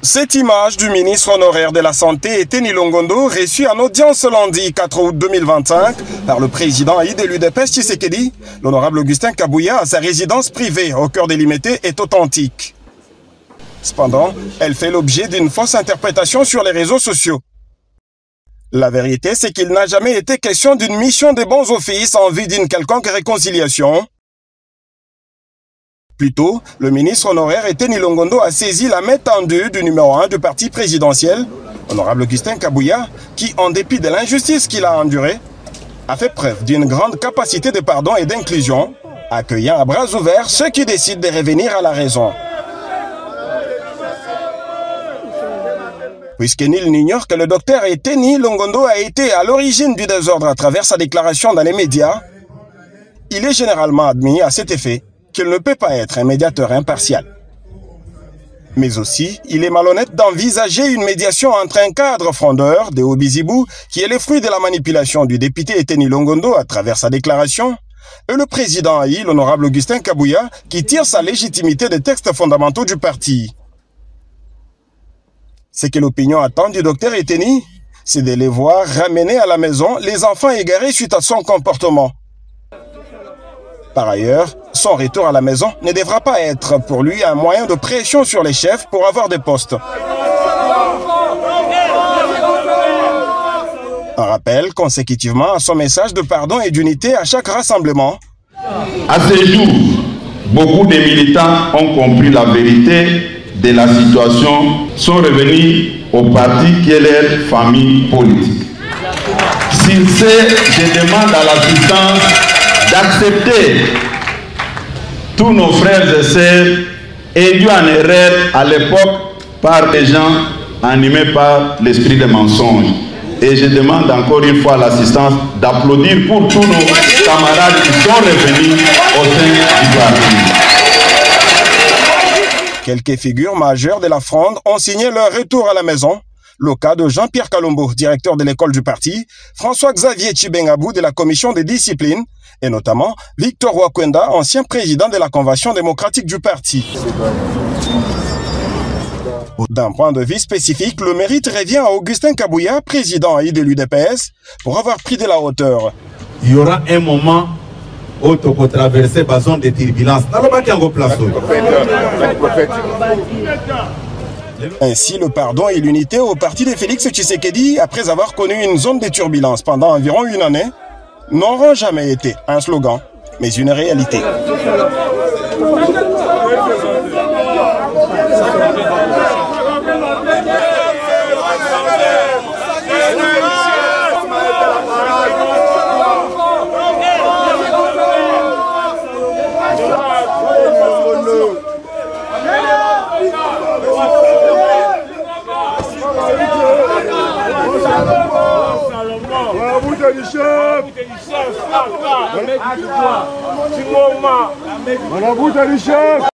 Cette image du ministre honoraire de la Santé, Teni Longondo, reçue en audience lundi 4 août 2025 par le président de l'UDPS Tshisekedi, l'honorable Augustin Kabouya, à sa résidence privée au cœur des Limité, est authentique. Cependant, elle fait l'objet d'une fausse interprétation sur les réseaux sociaux. La vérité, c'est qu'il n'a jamais été question d'une mission de bons offices en vue d'une quelconque réconciliation. Plutôt, le ministre honoraire Teni Longondo a saisi la main tendue du numéro 1 du parti présidentiel, l'honorable Augustin Kabouya, qui, en dépit de l'injustice qu'il a endurée, a fait preuve d'une grande capacité de pardon et d'inclusion, accueillant à bras ouverts ceux qui décident de revenir à la raison. Puisque nul n'ignore que le docteur Teni Longondo a été à l'origine du désordre à travers sa déclaration dans les médias, il est généralement admis à cet effet qu'il ne peut pas être un médiateur impartial. Mais aussi, il est malhonnête d'envisager une médiation entre un cadre frondeur de Obizibou, qui est le fruit de la manipulation du député Teni Longondo à travers sa déclaration, et le président l'honorable Augustin Kabouya, qui tire sa légitimité des textes fondamentaux du parti. Ce que l'opinion attend du docteur Teni, c'est de les voir ramener à la maison les enfants égarés suite à son comportement. Par ailleurs, son retour à la maison ne devra pas être pour lui un moyen de pression sur les chefs pour avoir des postes. Un rappel consécutivement à son message de pardon et d'unité à chaque rassemblement. À ce jour, beaucoup de militants ont compris la vérité de la situation, sont revenus au parti qui est leur famille politique. S'il sait, je demande à l'assistance d'accepter tous nos frères et sœurs induits en erreur à l'époque par des gens animés par l'esprit de mensonge. Et je demande encore une fois à l'assistance d'applaudir pour tous nos camarades qui sont revenus au sein du parti. Quelques figures majeures de la fronde ont signé leur retour à la maison. Le cas de Jean-Pierre Kalombo, directeur de l'école du parti, François-Xavier Tshibengabou de la commission des disciplines, et notamment Victor Wakwenda, ancien président de la Convention démocratique du parti. D'un point de vue spécifique, le mérite revient à Augustin Kabouya, président de l'UDPS, pour avoir pris de la hauteur. Il y aura un moment où tu peux traverser la zone de turbulence. Ainsi, le pardon et l'unité au parti de Félix Tshisekedi, après avoir connu une zone de turbulence pendant environ une année, n'auront jamais été un slogan, mais une réalité.